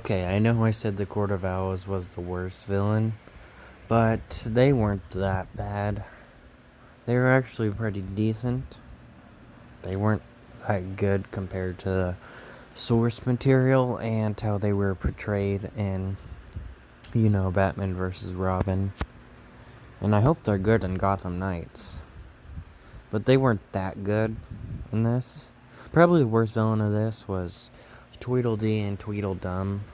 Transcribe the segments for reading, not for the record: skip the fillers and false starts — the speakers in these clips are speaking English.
Okay, I know I said the Court of Owls was the worst villain, but they weren't that bad. They were actually pretty decent. They weren't that good compared to the source material and how they were portrayed in, Batman vs. Robin. And I hope they're good in Gotham Knights. But they weren't that good in this. Probably the worst villain of this was Tweedledee and Tweedledum.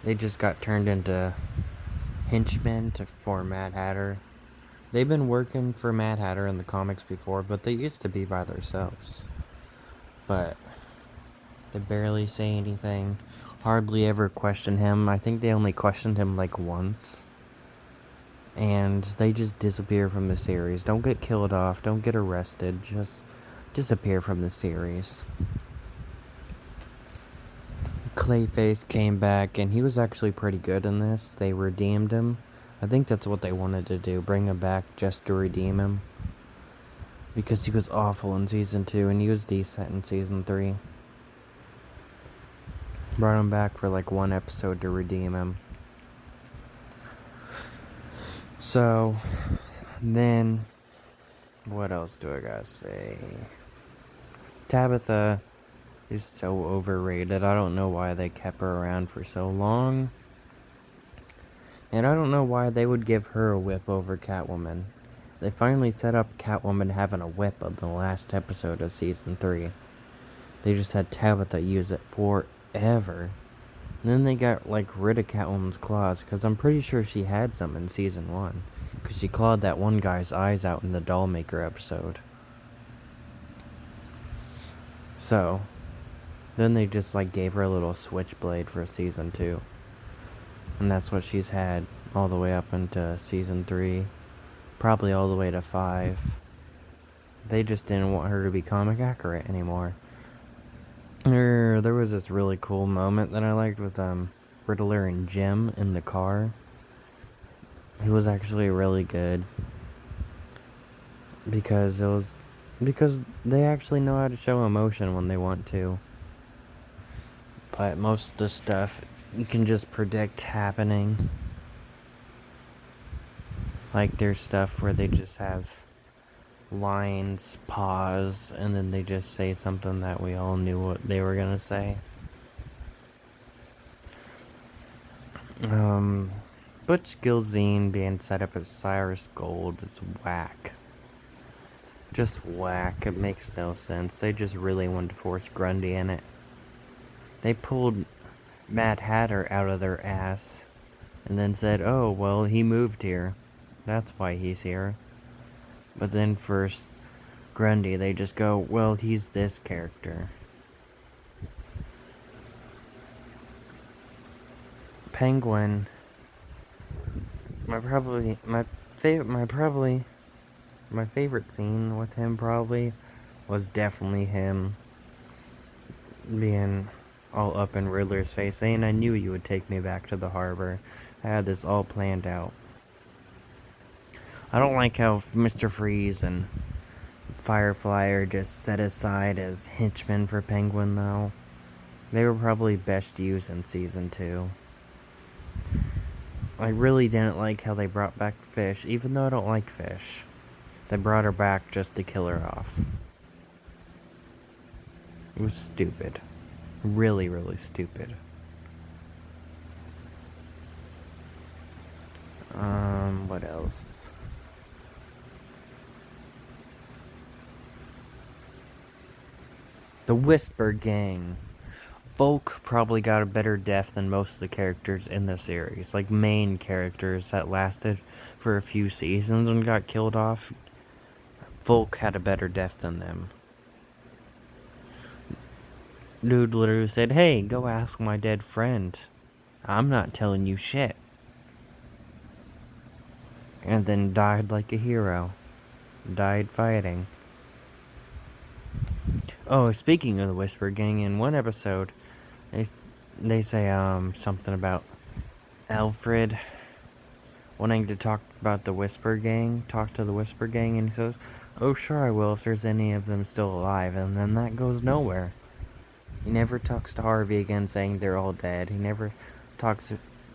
They just got turned into henchmen for Mad Hatter. They've been working for Mad Hatter in the comics before, but they used to be by themselves. But they barely say anything, hardly ever question him. I think they only questioned him like once. And they just disappear from the series. Don't get killed off, don't get arrested, just disappear from the series. Clayface came back, and he was actually pretty good in this. They redeemed him. I think that's what they wanted to do, bring him back just to redeem him. Because he was awful in Season 2, and he was decent in Season 3. Brought him back for like one episode to redeem him. So, then, what else do I gotta say? Tabitha is so overrated. I don't know why they kept her around for so long. And I don't know why they would give her a whip over Catwoman. They finally set up Catwoman having a whip on the last episode of Season 3. They just had Tabitha use it forever. And then they got, rid of Catwoman's claws, because I'm pretty sure she had some in Season 1. Because she clawed that one guy's eyes out in the Dollmaker episode. So, then they just, gave her a little switchblade for Season 2. And that's what she's had all the way up into Season 3. Probably all the way to 5. They just didn't want her to be comic accurate anymore. There was this really cool moment that I liked with Riddler and Jim in the car. It was actually really good. Because they actually know how to show emotion when they want to. But most of the stuff you can just predict happening. There's stuff where they just have lines pause and then they just say something that we all knew what they were gonna say. Butch Gilzine being set up as Cyrus Gold is whack. Just whack. It makes no sense. They just really wanted to force Grundy in it. They pulled Mad Hatter out of their ass and then said, oh, well, he moved here. That's why he's here. But then first, Grundy, they just go, well, he's this character. Penguin, my favorite scene with him probably was definitely him being all up in Riddler's face, saying, I knew you would take me back to the harbor. I had this all planned out. I don't like how Mr. Freeze and Firefly are just set aside as henchmen for Penguin, though. They were probably best used in Season 2. I really didn't like how they brought back Fish, even though I don't like Fish. They brought her back just to kill her off. It was stupid. Really, really stupid. What else? The Whisper Gang. Bulk probably got a better death than most of the characters in the series. Main characters that lasted for a few seasons and got killed off. Volk had a better death than them. Dude literally said, hey, go ask my dead friend. I'm not telling you shit. And then died like a hero. Died fighting. Oh, speaking of the Whisper Gang, in one episode, they say something about Alfred wanting to talk about the Whisper Gang, talk to the Whisper Gang, and he says, oh, sure I will if there's any of them still alive, and then that goes nowhere. He never talks to Harvey again saying they're all dead. He never talks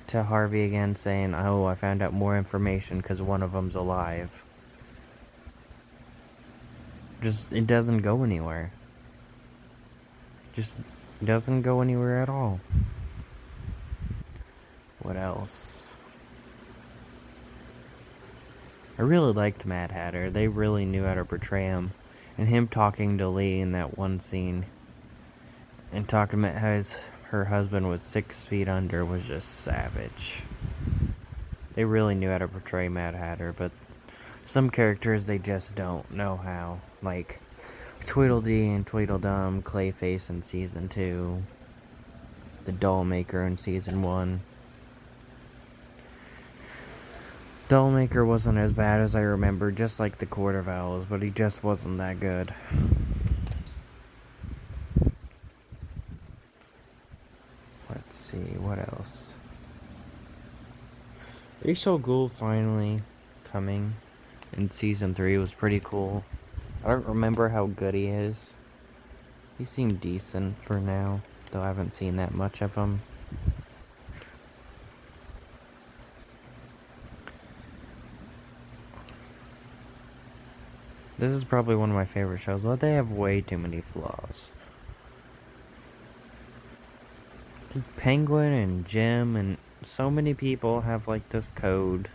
to Harvey again saying, oh, I found out more information because one of them's alive. Just, it doesn't go anywhere. Just doesn't go anywhere at all. What else? I really liked Mad Hatter. They really knew how to portray him. And him talking to Lee in that one scene and talking about how her husband was 6 feet under was just savage. They really knew how to portray Mad Hatter, but some characters they just don't know how. Like Tweedledee and Tweedledum, Clayface in Season 2, the Dollmaker in Season 1. Dollmaker wasn't as bad as I remember, just like the Court of Owls, but he just wasn't that good. Let's see, what else? Ra's al Ghul finally coming in Season 3 was pretty cool. I don't remember how good he is. He seemed decent for now, though I haven't seen that much of him. This is probably one of my favorite shows, but they have way too many flaws. Penguin and Jim and so many people have like this code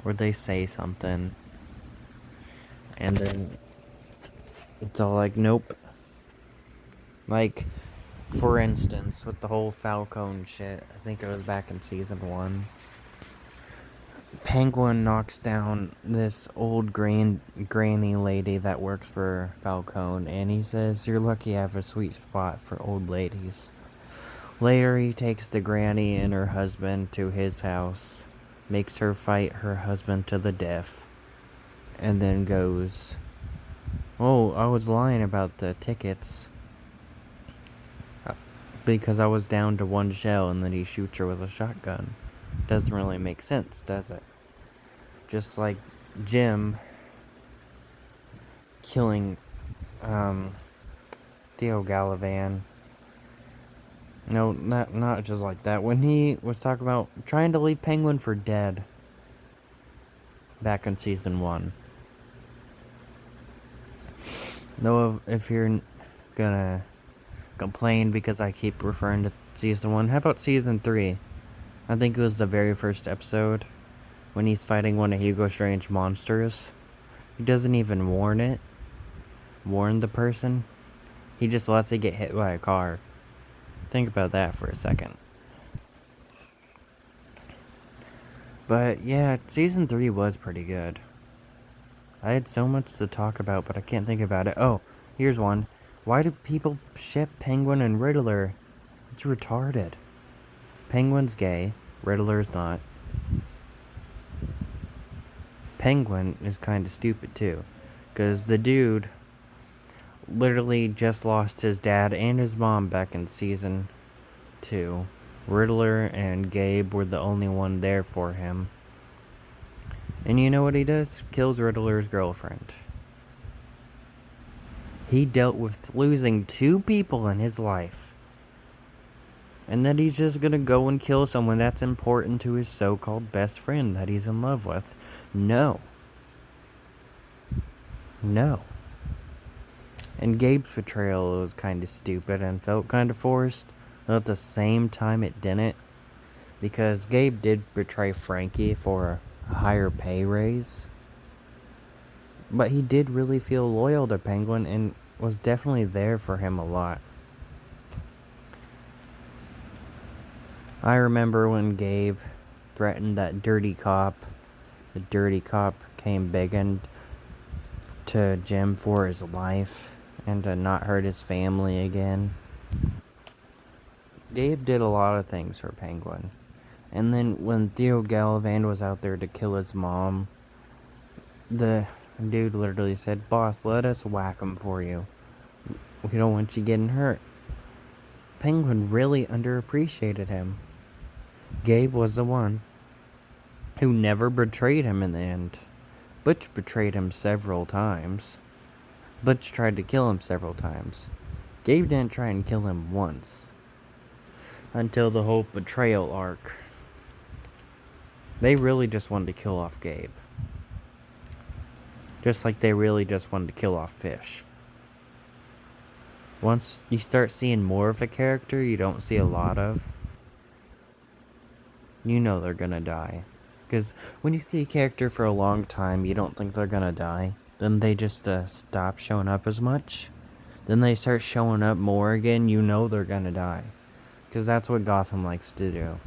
where they say something and then it's all like, nope. Like, for instance, with the whole Falcone shit, I think it was back in Season 1. Penguin knocks down this old granny lady that works for Falcone, and he says, you're lucky I have a sweet spot for old ladies. Later, he takes the granny and her husband to his house, makes her fight her husband to the death, and then goes, oh, I was lying about the tickets because I was down to one shell, and then he shoots her with a shotgun. Doesn't really make sense, does it? Just like Jim killing Theo Gallivan. No, not just like that. When he was talking about trying to leave Penguin for dead back in Season 1. Though if you're gonna complain because I keep referring to Season 1, how about Season 3? I think it was the very first episode when he's fighting one of Hugo Strange's monsters. He doesn't even warn the person. He just lets it get hit by a car. Think about that for a second. But yeah, Season 3 was pretty good. I had so much to talk about, but I can't think about it. Oh, here's one. Why do people ship Penguin and Riddler? It's retarded. Penguin's gay. Riddler's not. Penguin is kind of stupid too, because the dude literally just lost his dad and his mom back in Season 2. Riddler and Gabe were the only one there for him. And you know what he does? Kills Riddler's girlfriend. He dealt with losing 2 people in his life. And then he's just gonna go and kill someone that's important to his so-called best friend that he's in love with. No. No. And Gabe's betrayal was kind of stupid and felt kind of forced. But at the same time, it didn't. Because Gabe did betray Frankie for a higher pay raise. But he did really feel loyal to Penguin and was definitely there for him a lot. I remember when Gabe threatened that dirty cop. The dirty cop came begging to Jim for his life and to not hurt his family again. Gabe did a lot of things for Penguin. And then when Theo Gallivan was out there to kill his mom, the dude literally said, boss, let us whack him for you. We don't want you getting hurt. Penguin really underappreciated him. Gabe was the one who never betrayed him in the end. Butch betrayed him several times. Butch tried to kill him several times. Gabe didn't try and kill him once. Until the whole betrayal arc. They really just wanted to kill off Gabe. Just like they really just wanted to kill off Fish. Once you start seeing more of a character you don't see a lot of, you know they're gonna die. Because when you see a character for a long time, you don't think they're gonna die. Then they just stop showing up as much. Then they start showing up more again, you know they're gonna die. Because that's what Gotham likes to do.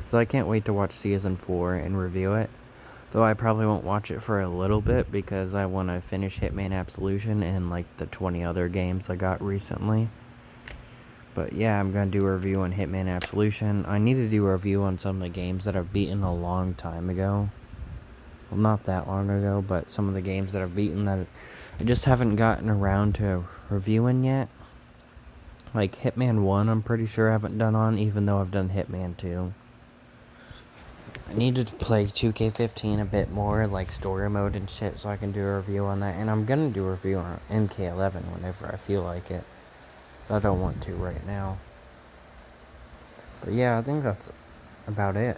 So I can't wait to watch Season 4 and review it. Though I probably won't watch it for a little bit because I want to finish Hitman Absolution and like the 20 other games I got recently. But yeah, I'm going to do a review on Hitman Absolution. I need to do a review on some of the games that I've beaten a long time ago. Well, not that long ago, but some of the games that I've beaten that I just haven't gotten around to reviewing yet. Like Hitman 1, I'm pretty sure I haven't done on, even though I've done Hitman 2. I needed to play 2K15 a bit more, like story mode and shit, so I can do a review on that. And I'm gonna do a review on MK11 whenever I feel like it. But I don't want to right now. But yeah, I think that's about it.